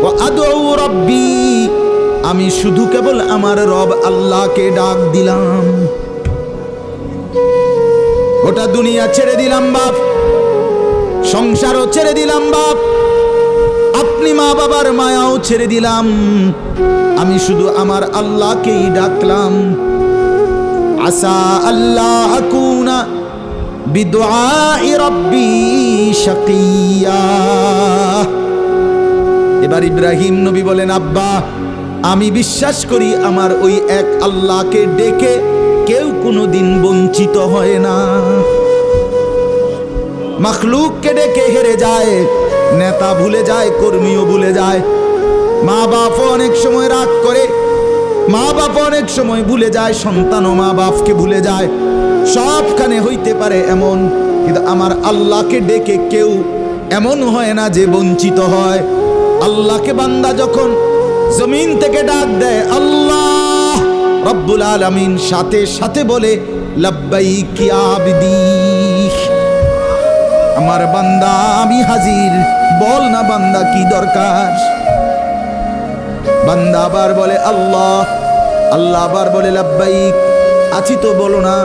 ওয়া আদউ রাব্বি, আমি শুধু কেবল আমার রব আল্লাহকে ডাক দিলাম। গোটা দুনিয়া ছেড়ে দিলাম বাপ, সংসারও ছেড়ে দিলাম বাপ, আপনি মা বাবার মায়াও ছেড়ে দিলাম, আমি শুধু আমার আল্লাহকেই ডাকলাম। আসা আল্লাহ আকুনা বিদুআই রাব্বি শাকিয়া। এবার ইব্রাহিম নবী বলেন, আব্বা আমি বিশ্বাস করি আমার ওই এক আল্লাহকে ডেকে কেউ কোনোদিন বঞ্চিত হয় না। মাখলুককে ডেকে হেরে যায়, নেতা ভুলে যায়, কর্মীও ভুলে যায়, মা বাপ অনেক সময় রাগ করে, মা বাপ অনেক সময় ভুলে যায়, সন্তানও মা বাপকে ভুলে যায়, সবখানে হইতে পারে এমন, কিন্তু আমার আল্লাহকে ডেকে কেউ এমন হয় না যে বঞ্চিত হয়। আল্লাহকে বান্দা যখন জমিন থেকে ডাক দেয় আল্লাহ রব্বুল আলামিন সাথে সাথে বলে লাব্বাইক ইয়া আবদি, আমার বান্দা আমি হাজির, বল না বান্দা কি দরকার। বান্দা আবার বলে আল্লাহ, আল্লাহ আবার বলে লাব্বাইক, আছি তো বলো না।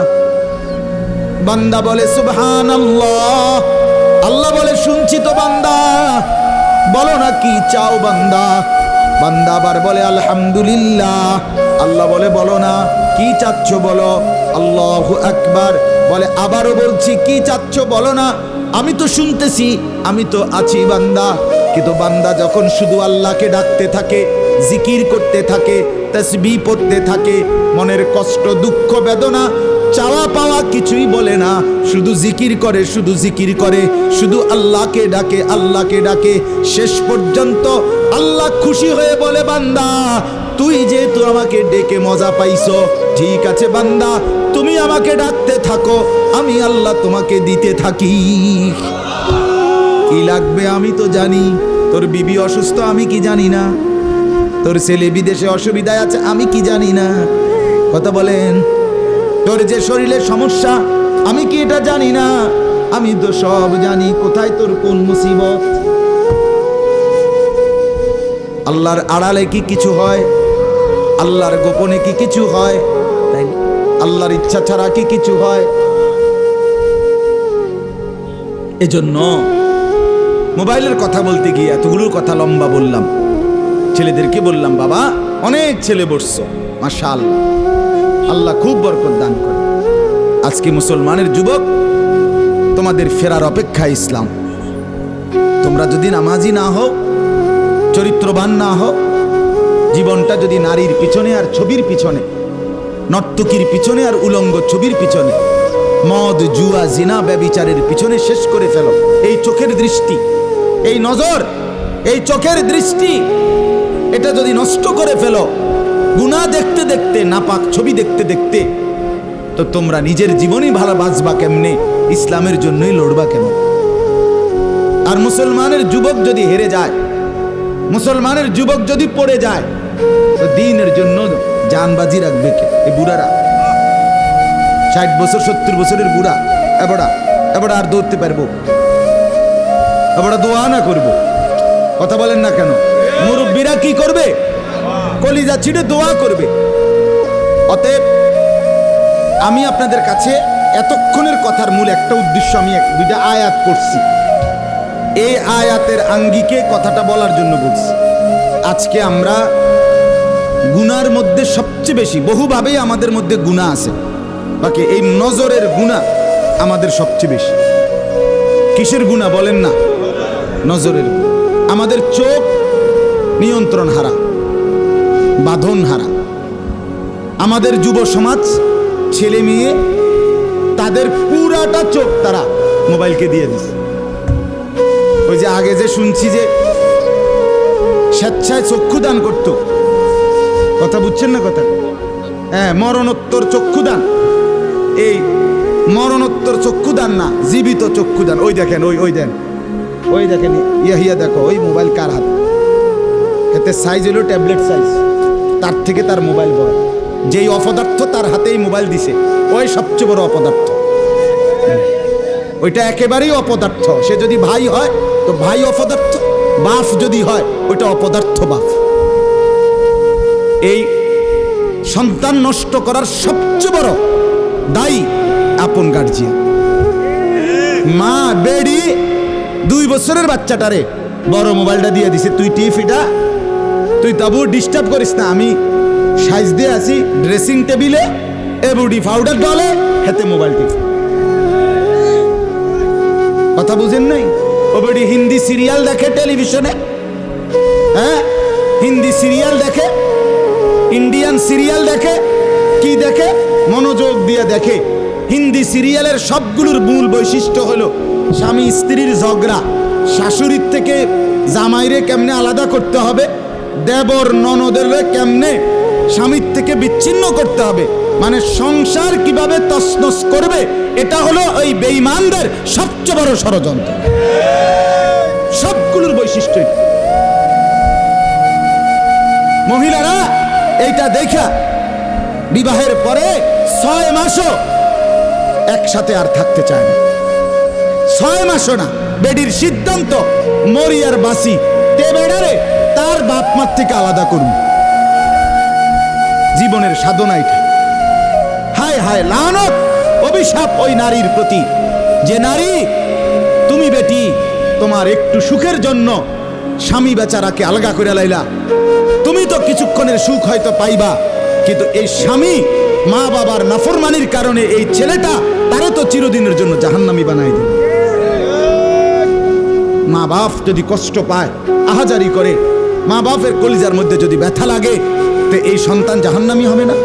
বান্দা বলে সুবহানাল্লাহ, আল্লাহ বলে শুনছি তো বান্দা, বলো না কি চাও বান্দা। বান্দা আবার বলে আলহামদুলিল্লাহ, আল্লাহ বলে বলো না কি চাচ্ছ বলো। আল্লাহু আকবার, বলে আবারও বলছি কি চাচ্ছ বলো না, আমি তো শুনতেছি, আমি তো আছি বান্দা। কিন্তু বান্দা যখন শুধু আল্লাহকে ডাকতে থাকে, জিকির করতে থাকে, তাসবিহ পড়তে থাকে, মনের কষ্ট দুঃখ বেদনা চাওয়া পাওয়া কিছুই বলে না, শুধু জিকির করে, শুধু জিকির করে, শুধু আল্লাহকে ডাকে, আল্লাহকে ডাকে, শেষ পর্যন্ত আল্লাহ খুশি হয়ে বলে বান্দা তুই যেহেতু আমাকে ডেকে মজা পাইছো, ঠিক আছে বান্দা তুমি আমাকে ডাকতে থাকো, আমি আল্লাহ তোমাকে দিতে থাকি। কি লাগবে আমি তো জানি, তোর বিবি অসুস্থ আমি কি জানি না, তোর ছেলে বিদেশে অসুবিধায় আছে আমি কি জানি না, কথা বলেন, তোর যে শরীরের সমস্যা আমি কি এটা জানি না, আমি তো সব জানি, কোথায় তোর কোন মুসিবত। আল্লাহর আড়ালে কি কিছু হয়, আল্লাহর গোপনে কি কিছু হয়, তাই আল্লাহর ইচ্ছা ছাড়া কি কিছু হয়। এজন্য মোবাইলের কথা বলতে গিয়ে এতগুলোর কথা লম্বা বললাম। ছেলেদেরকে বললাম বাবা অনেক ছেলে বসছো, মাশাআল্লাহ, আল্লাহ খুব বরকত দান করে। আজকে মুসলমানের যুবক তোমাদের ফেরার অপেক্ষায় ইসলাম। তোমরা যদি নামাজি না হও, চরিত্রবান না হও, জীবনটা যদি নারীর পিছনে আর ছবির পিছনে, নর্তকীর পিছনে আর উলঙ্গ ছবির পিছনে, মদ জুয়া জিনা ব্যভিচারের পিছনে শেষ করে ফেলো, এই চোখের দৃষ্টি, এই নজর, এই চোখের দৃষ্টি এটা যদি নষ্ট করে ফেলো, গুনাহ দেখতে দেখতে, নাপাক ছবি দেখতে দেখতে, তো তোমরা নিজের জীবনই ভালো বাঁচবা কেমনে, ইসলামের জন্যই লড়বা কেন। আর মুসলমানের যুবক যদি হেরে যায়, মুসলমানের যুবক যদি পড়ে যায়, তো দ্বীনের জন্য জানবাজি রাখবে কে? এই বুড়ারা, 60 বছর 70 বছরের বুড়া, এবার আর দৌড়তে পারবো, এবার দোয়া না করবো, কথা বলেন না কেন? মুরব্বীরা কি করবে? কলিজা ছিঁড়ে দোয়া করবে। অতএব আমি আপনাদের কাছে এতক্ষণের কথার মূল একটা উদ্দেশ্য, আমি দুইটা আয়াত পড়ছি, এই আয়াতের আঙ্গিকে কথাটা বলার জন্য বলছি। আজকে আমরা গুনার মধ্যে সবচেয়ে বেশি, বহুভাবেই আমাদের মধ্যে গুনাহ আছে, বাকি এই নজরের গুনাহ আমাদের সবচেয়ে বেশি। কিসের গুনাহ বলেন না? নজরের গুনাহ। আমাদের চোখ নিয়ন্ত্রণ হারা, বাঁধন হারা। আমাদের যুব সমাজ, ছেলে মেয়ে, তাদের পুরাটা চোখ তারা মোবাইলকে দিয়ে দিচ্ছে। ওই যে আগে যে শুনছি যে স্বেচ্ছায় চক্ষুদান করত, কথা বুঝছেন না কথা? হ্যাঁ, মরণোত্তর চক্ষুদান। এই মরণোত্তর চক্ষুদান না, জীবিত চক্ষুদান। ওই দেখেন, ওই দেন, ওই দেখেন, ইয়া দেখো ওই মোবাইল কার হাত, এতে সাইজ হলো ট্যাবলেট সাইজ, তার থেকে তার মোবাইল বড়। যেই অপদার্থ তার হাতেই মোবাইল দিছে, ওই সবচেয়ে বড় অপদার্থ। ওইটা একেবারেই অপদার্থ। সে যদি ভাই হয় তো ভাই অপদার্থ, বাপ যদি হয় ওইটা অপদার্থ বাপ। এই সন্তান নষ্ট করার সবচেয়ে বড় দায়ী আপন গার্জিয়ান। মা বেডি 2 বছরের বাচ্চাটারে বড় মোবাইলটা দিয়ে দিছে, তুই টিভিটা তুই তাবু ডিস্টার্ব করিস না, আমি সাইজ দিয়ে আসি ড্রেসিং টেবিলে এবুডি পাউডার ডলে হাতে মোবাইল টিপ। কথা বুঝেন নাই? ও বেডি হিন্দি সিরিয়াল দেখে টেলিভিশনে, হ্যাঁ হিন্দি সিরিয়াল দেখে, ইন্ডিয়ান সিরিয়াল দেখে, কি দেখে মনোযোগ দিয়ে দেখে। হিন্দি সিরিয়ালের সবগুলোর মূল বৈশিষ্ট্য হলো স্বামী স্ত্রীর ঝগড়া, শাশুড়ির থেকে জামাইরে কেমনে আলাদা করতে হবে, দেবর ননদের কেমনে স্বামীর থেকে বিচ্ছিন্ন করতে হবে, মানে সংসার কিভাবে তছনছ করবে, এটা হলো ওই বেঈমানদের সবচেয়ে বড় ষড়যন্ত্র। সবগুলোর বৈশিষ্ট্য। মহিলারা এইটা দেখা বিবাহের পরে 6 মাসও একসাথে আর থাকতে চায় না। 6 মাসও না, বেডির সিদ্ধান্ত মরিয়ার বাসি তে বেড়ারে তার বাপ মার থেকে আলাদা করুন। জীবনের সাধনা এটা। হায় হায় লানত, অভিশাপ ওই নারীর প্রতি, যে নারী তুমি বেটি তোমার একটু সুখের জন্য স্বামী বেচারাকে আলগা করে লাইলা। তুমি তো কিছুক্ষণের সুখ হয়তো পাইবা, কিন্তু এই স্বামী মা বাবার নাফরমানির কারণে এই ছেলেটা তারে তো চিরদিনের জন্য জাহান্নামী বানাই দিল। মা বাপ যদি কষ্ট পায়, আহাজারি করে, মা বাপের কলিজার মধ্যে যদি ব্যথা লাগে, তো এই সন্তান জাহান্নামী হবে না?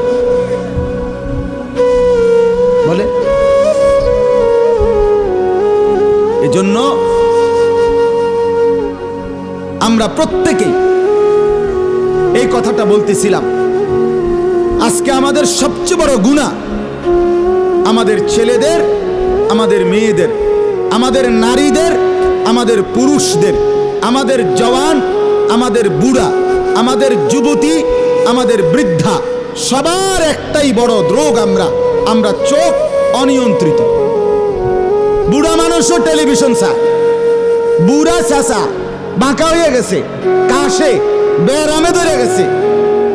বলে এজন্য আমরা প্রত্যেকেই এই কথাটা বলতেছিলাম। আজকে আমাদের সবচেয়ে বড় গুনাহ আমাদের ছেলেদের, আমাদের মেয়েদের, আমাদের নারীদের, আমাদের পুরুষদের, আমাদের জওয়ান, আমাদের বুড়া, আমাদের যুবতী, আমাদের বৃদ্ধা, সবার একটাই বড় রোগ। আমরা চোখ অনিয়ন্ত্রিত। বুড়া মানুষও টেলিভিশন চায়, বুড়া চাচা বাঁকা হয়ে গেছে, কাশে বেরামে ধরে গেছে,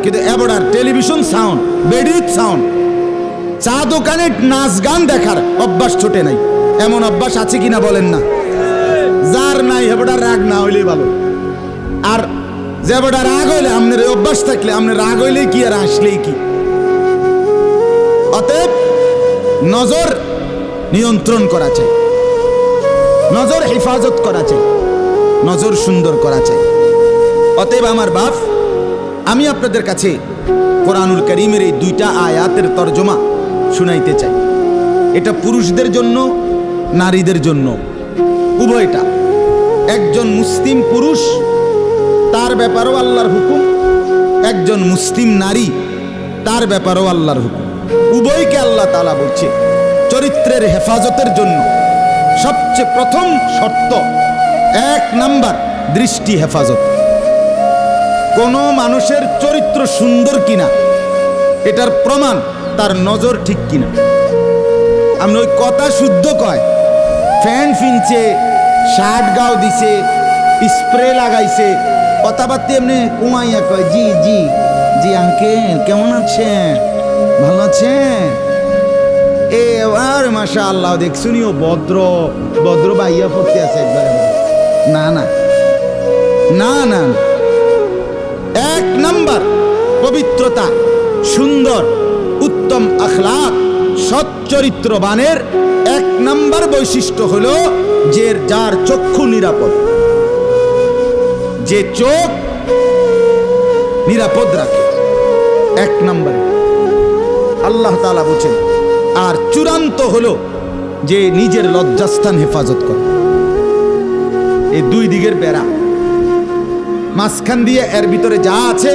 কিন্তু এবার টেলিভিশন সাউন্ড, বেডির সাউন্ড, চা দোকানে নাচ গান দেখার অভ্যাস ছোটে নাই। এমন অভ্যাস আছে কিনা বলেন না? যার নাই হেবটা রাগ না হইলেই ভালো। আর যে বেটা রাগ হইলে, আপনার অভ্যাস থাকলে, আপনার রাগ হইলেই কি আর আসলেই কি। অতএব নজর নিয়ন্ত্রণ করা চাই, নজর হেফাজত করা চাই, নজর সুন্দর করা চাই। অতএব আমার বাপ, আমি আপনাদের কাছে কোরআনুল কারীমের এই 2টা আয়াতের তরজমা শুনাইতে চাই। এটা পুরুষদের জন্য, নারীদের জন্য, উভয়টা। একজন মুসলিম পুরুষ, তার ব্যাপারেও আল্লাহর হুকুম, একজন মুসলিম নারী, তার ব্যাপারেও আল্লাহর হুকুম। উভয়কে আল্লাহ তাআলা বলছে চরিত্রের হেফাজতের জন্য সবচেয়ে প্রথম শর্ত, 1 নাম্বার দৃষ্টি হেফাজত। কোন মানুষের চরিত্র সুন্দর কিনা এটার প্রমাণ তার নজর ঠিক কিনা। আপনি ওই কথা শুদ্ধ কয়, ফ্যান ফিনছে, শার্ট গাও দিছে, স্প্রে লাগাইছে, কথাবার্তা এমনি কুমাইয়া কয় জি জি জি আঙ্কেল কেমন আছেন, ভালো আছেন, এ আর মাশাআল্লাহ দেখছুনিও ভদ্র ভদ্র বাইয়া পড়তে আছে একবারে। না না না না, 1 নাম্বার পবিত্রতা, সুন্দর উত্তম আখলাক, সৎ চরিত্রবানের 1 নাম্বার বৈশিষ্ট্য হলো যে যার চক্ষু নিরাপদ, যে চোখ নিরাপদ রাখে। 1 নম্বরে আল্লাহ তাআলা বলেন। আর চূড়ান্ত হলো যে নিজের লজ্জাস্থান হেফাজত করে। এই 2 দিকের বেড়া, মাঝখান দিয়ে এর ভিতরে যা আছে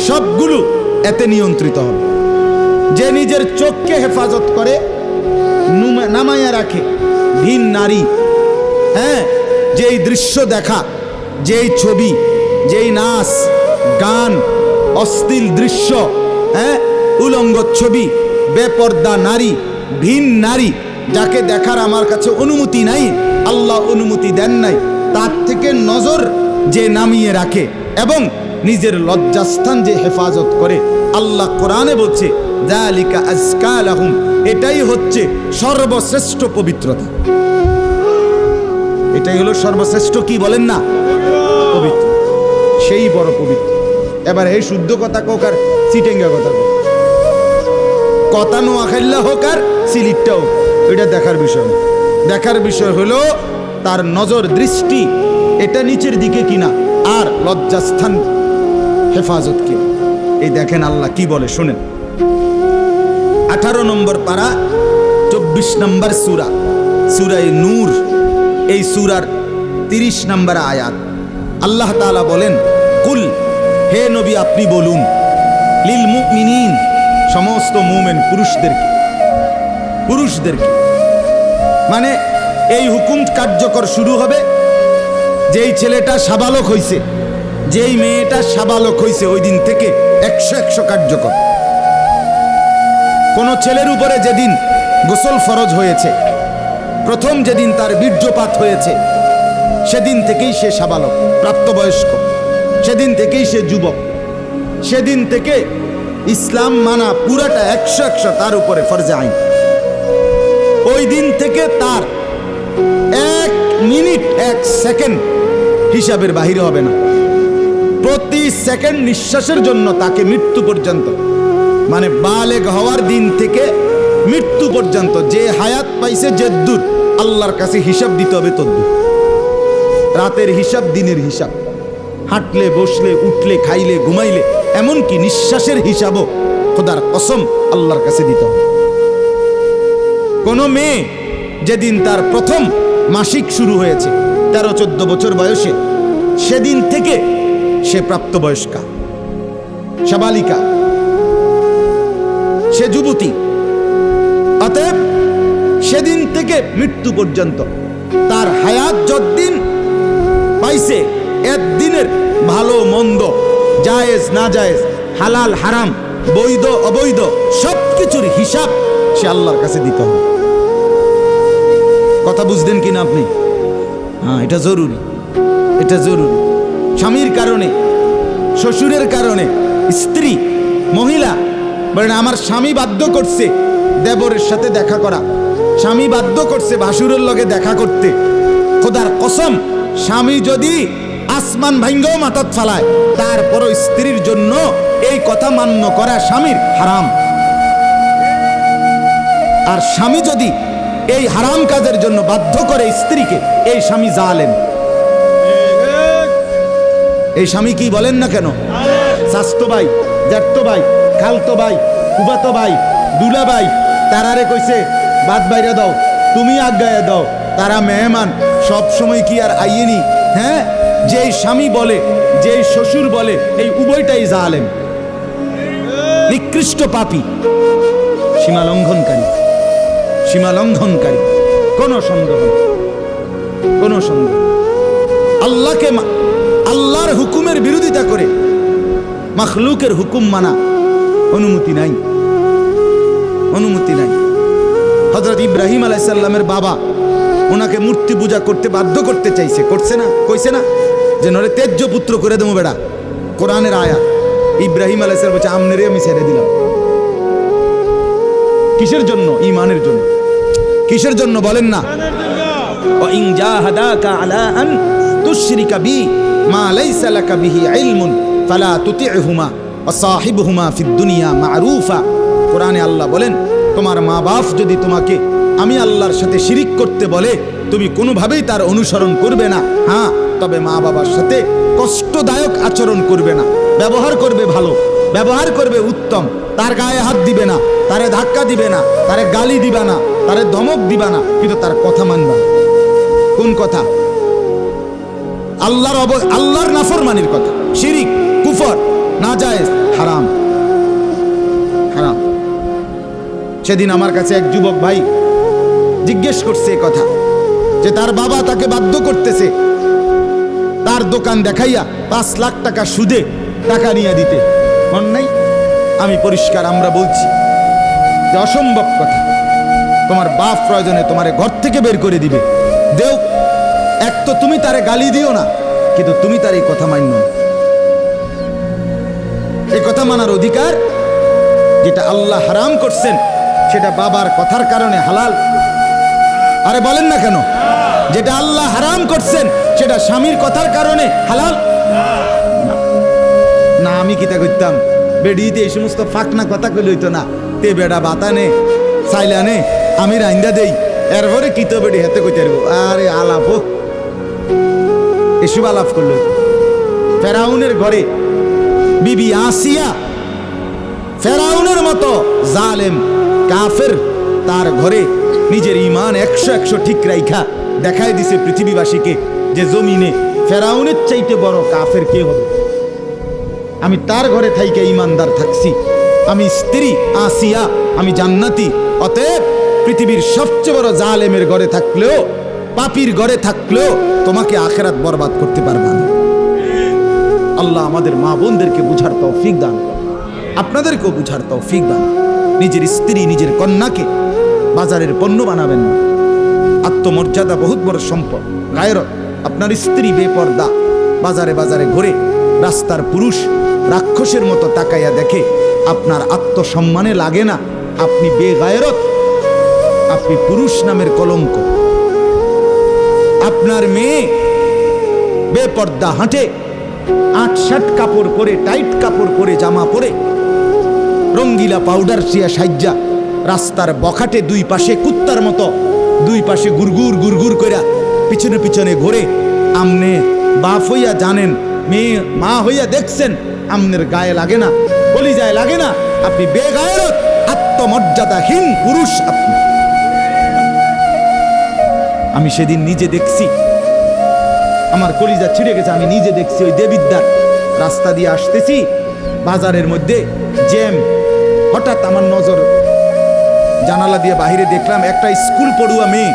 সবগুলো এতে নিয়ন্ত্রিত হবে। যে নিজের চোখকে হেফাজত করে, নামাইয়া রাখে, ভিন নারী, হ্যাঁ, যেই দৃশ্য দেখা, যেই ছবি, যেই নাচ গান, অশ্লীল দৃশ্য, হ্যাঁ, উলঙ্গ ছবি, বেপর্দা নারী, ভিন নারী, যাকে দেখার আমার কাছে অনুমতি নাই, আল্লাহ অনুমতি দেন নাই, তার থেকে নজর যে নামিয়ে রাখে এবং নিজের লজ্জাস্থান যে হেফাজত করে, আল্লাহ কোরআনে বলছে যালিকা আজকা লাহুম, এটাই হচ্ছে সর্বশ্রেষ্ঠ পবিত্রতা। এটাই হলো সর্বশ্রেষ্ঠ, কি বলেন না, পবিত্র, সেই বড় পবিত্র। এবার এই শুদ্ধ কথা কোক আর চিটেঙ্গা কথা কোক, কথা নোয়াখাইল্লা হোক আর সিলিটটা হোক, এটা দেখার বিষয়। দেখার বিষয় হলো তার নজর দৃষ্টি এটা নিচের দিকে কিনা, আর লজ্জাস্থান হেফাজত কি। এই দেখেন আল্লাহ কি বলে শুনেন, 18 নম্বর পারা 24 নম্বর সূরা, সূরায়ে নূর, এই সূরার 30 নম্বর আয়াত। আল্লাহ তাআলা বলেন, কুল, হে নবী আপনি বলুন, লিল মুমিনিন, সমস্ত মুমিন পুরুষদেরকে, মানে এই হুকুম কার্যকর শুরু হবে যেই ছেলেটা সাবালক হইছে, যেই মেয়েটা সাবালক হইছে, ওই দিন থেকে 100 কার্যকর। কোন ছেলের উপরে যেদিন গোসল ফরজ হয়েছে, প্রথম যেদিন তার বীর্যপাত হয়েছে, সেদিন থেকেই সে সাবালক, প্রাপ্তবয়স্ক, সেদিন থেকেই সে যুবক, সেদিন থেকে ইসলাম মানা পুরাটা 100 তার উপরে ফরজে আইন। ওই দিন থেকে তার 1 মিনিট 1 সেকেন্ড হিসাবের বাহিরে হবে না। প্রতি সেকেন্ড নিঃশ্বাসের জন্য তাকে মৃত্যু পর্যন্ত, মানে বালেগ হওয়ার দিন থেকে মৃত্যু পর্যন্ত যে হায়াত পাইছে, যেদূর আল্লাহর কাছে হিসাব দিতে হবে তদ্দূর। রাতের হিসাব, দিনের হিসাব, হাঁটলে, বসলে, উঠলে, খাইলে, ঘুমাইলে, এমনকি নিঃশ্বাসের হিসাবও খোদার কসম আল্লাহর কাছে দিতে হবে। কোন মেয়ে যেদিন তার প্রথম মাসিক শুরু হয়েছে 13-14 বছর বয়সে, সেদিন থেকে সে প্রাপ্তবয়স্কা, সাবালিকা, সে যুবতী। অতএব সেদিন থেকে মৃত্যু পর্যন্ত তার হায়াত যতদিন পাইছে, একদিনের ভালো মন্দ, জায়েজ না জায়েজ, হালাল হারাম, বৈধ অবৈধ, সবকিছুর হিসাব সে আল্লাহর কাছে দিতে হবে। কথা বুঝলেন কিনা আপনি? হ্যাঁ, এটা জরুরি, এটা জরুরি। স্বামীর কারণে, শ্বশুরের কারণে, স্ত্রী, মহিলা বলেন আমার স্বামী বাধ্য করছে দেবরের সাথে দেখা করা, স্বামী বাধ্য করছে ভাসুরের লগে দেখা করতে, খোদার কসম স্বামী যদি আসমান ভাঙ্গাও মাথাত ফালায়, তারপরও স্ত্রীর জন্য এই কথা মান্য করা স্বামীর হারাম। আর স্বামী যদি এই হারাম কাজের জন্য বাধ্য করে স্ত্রীকে, এই স্বামী জালেম। এই স্বামী কি বলেন না কেন, শাস্তো ভাই, জ্যাঠতো ভাই, খালতো ভাই, ফুফাতো ভাই, দুলা ভাই, তারারে কইছে বাদ বাইরে দাও, তুমি আজ্ঞায় দাও, তারা মেহমান, সব সময় কি আর আইয়েনি? হ্যাঁ, যেই স্বামী বলে, যেই শ্বশুর বলে, এই উভয়টাই জালেম, নিকৃষ্ট পাপী, সীমা লঙ্ঘনকারী, সীমা লঙ্ঘনকারী, কোনো সন্দেহ, কোনো সন্দেহ। আল্লাহকে, আল্লাহর হুকুমের বিরোধিতা করে মাখলুকের হুকুম মানা অনুমতি নাই, অনুমতি নাই। হযরত ইব্রাহিম আলাইহিস সালামের বাবা ওনাকে মূর্তি পূজা করতে বাধ্য করতে চাইছে, করছে না, কইছে না যে নরে তেজ্য পুত্র করে দেবো বেড়া, কোরআনের আয়াত। ইব্রাহিম আলাইহিস সালাম বলছে আমনেরে আমি ছেড়ে দিলাম। কিসের জন্য? ঈমানের জন্য। কিসের জন্য বলেন না? ওয়া ইন জাহাদাকা আলা আন তুশরিকা বি মা লাইসা লাকা বিহি ইলমুন ফালা তুতি'হুমা ওয়া সাহিবহুমা ফিদ দুনিয়া মা'রুফা। কোরআনে আল্লাহ বলেন, তোমার মা বাপ যদি তোমাকে আমি আল্লাহর সাথে শিরিক করতে বলে, তুমি কোনোভাবেই তার অনুসরণ করবে না। হ্যাঁ, তবে মা বাবার সাথে কষ্টদায়ক আচরণ করবে না, ব্যবহার করবে ভালো, ব্যবহার করবে উত্তম, তার গায়ে হাত দিবে না, তারে ধাক্কা দিবে না, তারে গালি দিবা না, তারে ধমক দিবা না, কিন্তু তার কথা মানবা না। কোন কথা? আল্লাহর নাফরমানির কথা, শিরিক, কুফর, নাজায়েজ, হারাম, হারাম। সেদিন আমার কাছে এক যুবক ভাই জিজ্ঞেস করছে কথা, যে তার বাবা তাকে বাধ্য করতেছে তার দোকান দেখাইয়া 5 লাখ টাকা সুদে টাকা নিয়ে দিতে। মন নাই? আমি পরিষ্কার আমরা বলছি যে অসম্ভব কথা। তোমার বাপ প্রয়োজনে তোমারে ঘর থেকে বের করে দিবে, দেও 1 তো তুমি তারে গালি দিও না, কিন্তু তুমি তার এই কথা মান্য না। এই কথা মানার অধিকার, যেটা আল্লাহ হারাম করছেন সেটা বাবার কথার কারণে হালাল। আরে বলেন না কেন? যেটা আল্লাহ হারাম করছেন সেটা স্বামীর কথার কারণে হালাল না। আমি কিতা করতাম, বেডিতে এই সমস্ত ফাঁকনা কথা কইলে হইতো না। তে বেড়া বাতানে চাইলানে আমি রাইন্দা দেই, এরপরে কিত বেডি হাতে কইতে পারবো। আরে আলাপ হোক, এসব আলাপ করলো। ফেরাউনের ঘরে বিবি আসিয়া, ফেরাউনের মতো জালেম কাফের, তার ঘরে নিজের ইমান 100 ঠিক রাইখা দেখাই দিছে পৃথিবীবাসীকে যে জমিনে ফেরাউনের চাইতে বড় কাফের কে হবে। আমি তার ঘরে থাইকে ইমানদার থাকছি, আমি স্ত্রী আসিয়া, আমি জান্নাতি। অতএব পৃথিবীর সবচেয়ে বড় জালেমের ঘরে থাকলেও, পাপীর ঘরে থাকলেও তোমাকে আখেরাত বরবাদ করতে পারবে না। আল্লাহ আমাদের মা বোনদেরকে বুঝার তৌফিক দান করুন, আপনাদেরকেও বুঝার তৌফিক দান। নিজের স্ত্রী, নিজের কন্যাকে বাজারের পণ্য বানাবেন না। আত্মমর্যাদা বহুত বড় সম্পদ, গায়রত। আপনার স্ত্রী বেপর্দা বাজারে বাজারে ঘুরে, রাস্তার পুরুষ রাক্ষসের মতো তাকাইয়া দেখে, আপনার আত্মসম্মানে লাগে না। আপনি বেগায়রত, আপনি পুরুষ নামের কলঙ্ক। আপনার মেয়ে বেপর্দা হাঁটে, 8-7 কাপড় পরে, টাইট কাপড় পরে, জামা পরে, রঙ্গিলা পাউডার সিয়া সাজ্জা রাস্তার বখাটে দুই পাশে কুত্তার মতো দুই পাশে গুরগুর গুরগুর কইরা পিছনে পিছনে ঘুরে। আমনে বাপ হইয়া জানেন, মেয়ে মা হইয়া দেখছেন, আমনের গায়ে লাগে না, কলিজায় লাগে না। আপনি বেগায়রত, আত্মমর্যাদাহীন পুরুষ আপনি। আমি সেদিন নিজে দেখছি, আমার কলিজা ছিঁড়ে গেছে। আমি নিজে দেখছি ওই দেবিদ্যার রাস্তা দিয়ে আসতেছি, বাজারের মধ্যে জ্যাম। হঠাৎ আমার নজর জানালা দিয়ে বাহিরে দেখলাম একটা স্কুল পড়ুয়া মেয়ে।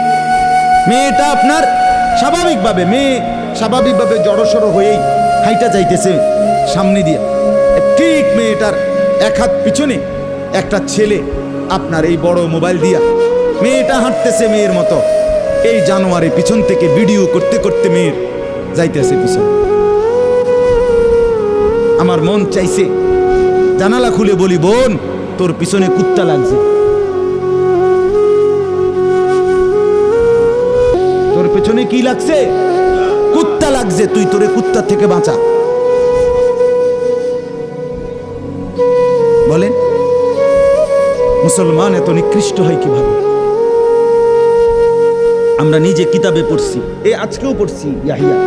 মেয়েটা আপনার স্বাভাবিকভাবে জড়সড় হয়েই হাইটা যাইতেছে সামনে দিয়ে। ঠিক মেয়েটার এক হাত পিছনে একটা ছেলে আপনার এই বড় মোবাইল দিয়া, মেয়েটা হাঁটতেছে মেয়ের মতো। এই জানোয়ারে পিছন থেকে ভিডিও করতে করতে মেয়ের যাইতেছে পিছনে। আমার মন চাইছে জানালা খুলে বলি, বোন তোর পিছনে কুত্তা লাগছে, তোর পেছনে কি লাগছে? কুত্তা লাগছে, তুই তোরে কুত্তা থেকে বাঁচা। বলেন মুসলমান এত নিকৃষ্ট হয় কিভাবে? আমরা নিজে কিতাবে পড়ছি, এই আজকেও পড়ছি ইয়াহিয়া,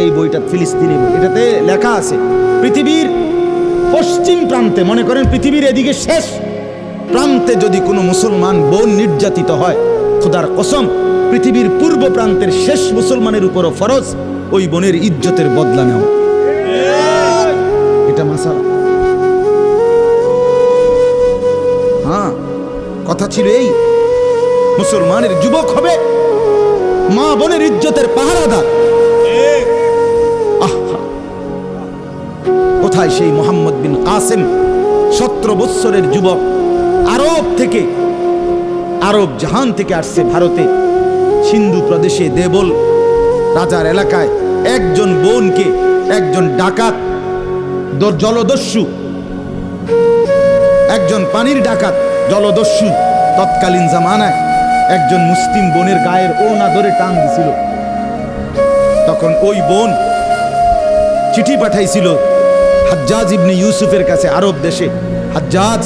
এই বইটা ফিলিস্তিনি বই। এটাতে লেখা আছে পৃথিবীর পশ্চিম প্রান্তে, মনে করেন পৃথিবীর এদিকে শেষ প্রান্তে যদি কোনো মুসলমান বোন নির্যাতিত হয়, খোদার কসম পৃথিবীর পূর্ব প্রান্তের শেষ মুসলমানের উপরও ফরজ ওই বোনের ইজ্জতের বদলা নেওয়া। এটা মাসালা। হ্যাঁ, কথা ছিল এই, মুসলমানের যুবক হবে মা বোনের ইজ্জতের পাহারাদার। কোথায় সেই মোহাম্মদ বিন কাসেম, 17 বৎসরের যুবক, আরব জাহান থেকে আসছে ভারতে, সিন্ধু প্রদেশে দেবল রাজার এলাকায় একজন বোনকে একজন ডাকাত, জলদস্যু, একজন পানির ডাকাত জলদস্যু তৎকালীন জামানায় একজন মুসলিম বোনের গায়ের ওড়না ধরে টান দিছিল। তখন ওই বোন চিঠি পাঠাইছিল হাজ্জাজ ইবনে ইউসুফের কাছে আরব দেশে, হাজ্জাজ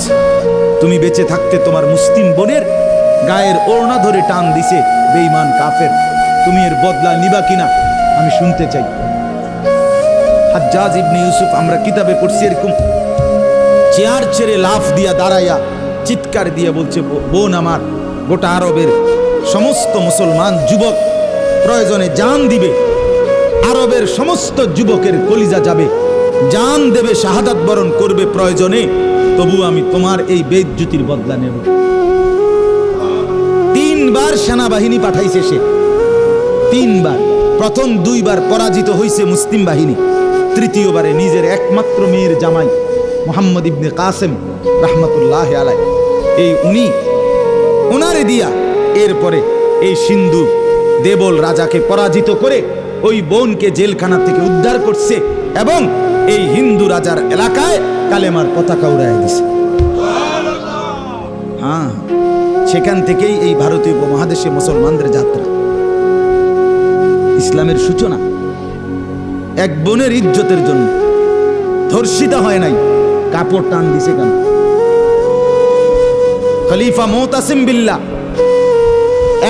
তুমি বেঁচে থাকতে তোমার মুসলিম বোনের গায়ের ওড়না ধরে টান দিছে বেঈমান কাফের, তুমি এর বদলা নিবা কিনা আমি শুনতে চাই। হাজ্জাজ ইবনে ইউসুফ, আমরা কিতাবে পড়ছি, এরকম চেয়ার ছেড়ে লাফ দিয়া দাঁড়াইয়া চিৎকার দিয়ে বলছে, বোন আমার, গোটা আরবের সমস্ত মুসলমান যুবক প্রয়োজনে জান দিবে, আরবের সমস্ত যুবকের কলিজা যাবে, জান দেবে, শাহাদাত বরণ করবে প্রয়োজনে, তবু আমি তোমার এই বেইজ্জতির বদলা নেব। 3 বার সেনাবাহিনী পাঠাইছে সে, 3 বার। প্রথম 2 বার পরাজিত হয়েছে মুসলিম বাহিনী, তৃতীয়বারে নিজের একমাত্র মেয়ের জামাই মোহাম্মদ ইবনে কাসেম রাহমাতুল্লাহ আলাই, এই ওনারে দিয়া এরপরে এই সিন্ধু দেবল রাজাকে পরাজিত করে ওই বোনকে জেলখানা থেকে উদ্ধার করছে এবং এই হিন্দু রাজার এলাকায় কালেমার পতাকা উড়ায় দিছে। হ্যাঁ, সেখান থেকেই এই ভারতীয় উপমহাদেশে মুসলমানদের যাত্রা, ইসলামের সূচনা। এক বোনের ইজ্জতের জন্য ধর্ষিতা হয় নাই, কাপড় টান দিছে কেন? খলিফা মুতাসিম বিল্লাহ,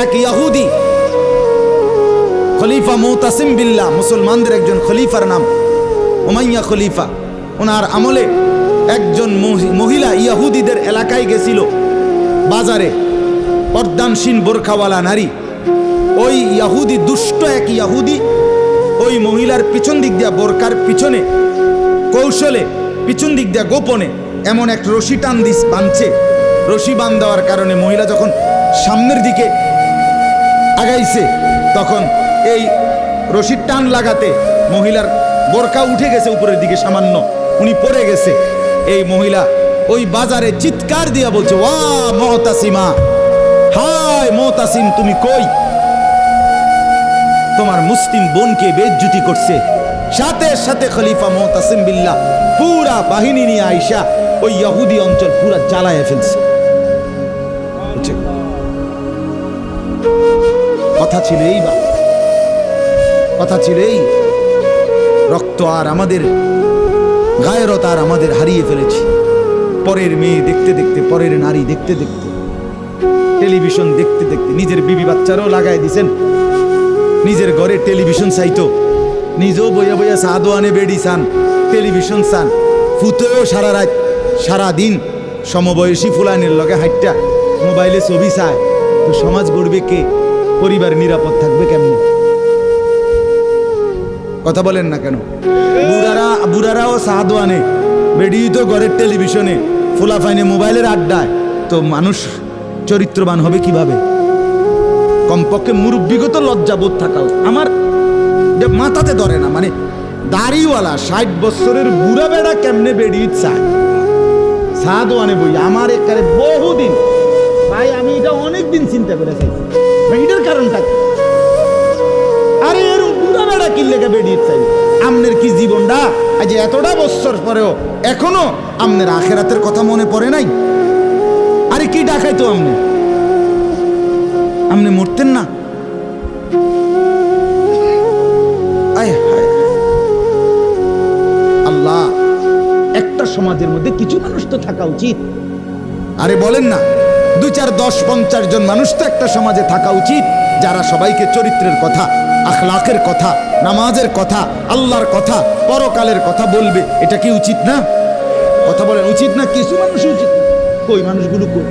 এক ইহুদি খলিফা মুতাসিম বিল্লাহ, মুসলমানদের একজন খলিফার নাম উমাইয়া খলিফা। ওনার আমলে একজন মহিলা ইহুদিদের এলাকায় গেছিল, বাজারে পর্দানসীন বোরখাওয়ালা নারী। ওই ইহুদি, দুষ্ট এক ইহুদি, ওই মহিলার পিছন দিক দিয়া, বোরকার পিছনে কৌশলে পিছন দিক দিয়া গোপনে এমন এক রশি টান দিস বাঁধছে। রশি বাঁধ দেওয়ার কারণে মহিলা যখন সামনের দিকে আগাইছে, তখন এই রশির টান লাগাতে মহিলার বোরকা উঠে গেছে উপরের দিকে সামান্য, উনি পড়ে গেছে। এই মহিলা ওই বাজারে চিৎকার দিয়া বলছে, ওয়া মুতাসিমা, হায় মুতাসিম, তুমি কই? তোমার মুসলিম বোনকে বেইজ্জতি করছে। সাথে সাথে খলিফা মুতাসিম বিল্লাহ পুরা বাহিনী নিয়ে আইসা ওই ইহুদি অঞ্চল পুরা জ্বালায় ফেলছে। কথা ছিল এই, বা কথা ছিল এই, রক্ত আর আমাদের গায়রত আর আমাদের হারিয়ে ফেলেছি। পরের মেয়ে দেখতে দেখতে, পরের নারী দেখতে দেখতে, টেলিভিশন দেখতে দেখতে নিজের বিবি বাচ্চারাও লাগাই দিছেন। নিজের ঘরে টেলিভিশন চাইতো, নিজেও বইয়া বইয়া সাদো আনে বেড়ি চান, টেলিভিশন চান। ফুতেও সারা রাত সারা দিন সমবয়সী ফুলানির লগে হাইটটা মোবাইলে ছবি চায়। তো সমাজ গড়বে কে? পরিবার নিরাপদ থাকবে কেমন? কথা বলেন না কেন? বুড়ারাও সাদো আনে, বেড়ি তো ঘরের টেলিভিশনে, ফুলাফাইনে মোবাইলের আড্ডায়। তো মানুষ চরিত্রবান হবে কিভাবে? কমপক্ষে মুরব্বিগত লজ্জাবোধ থাকা। আমার মাথাতে ধরে না, মানে দাড়িওয়ালা 60 বছরের বুড়া বেড়া কেমনে বেড়ি চায় সাদো আনে বই? আমার একারে বহুদিন ভাই, আমি এটা অনেকদিন চিন্তা করে চাইছি, এটার কারণটা কি? আরে এর বুড়া বেড়া কি লেগে বেড়ি চাই? আমনের কি জীবনটা আজ এতটা বছর পরেও এখনো আমনের আখেরাতের কথা মনে পড়ে নাই? আরে কি ডাকাইতো আমনে মরতেন না? আল্লাহ, একটা সমাজের মধ্যে কিছু মানুষ তো থাকা উচিত। আরে বলেন না, 2, 4, 10, 50 জন মানুষ তো একটা সমাজে থাকা উচিত, যারা সবাইকে চরিত্রের কথা, আখলাকের কথা, নামাজের কথা, আল্লাহর কথা, পরকালের কথা বলবে। এটা কি উচিত না? কথা বলেন, উচিত না? কিছু মানুষ উচিত। কই মানুষগুলো কই?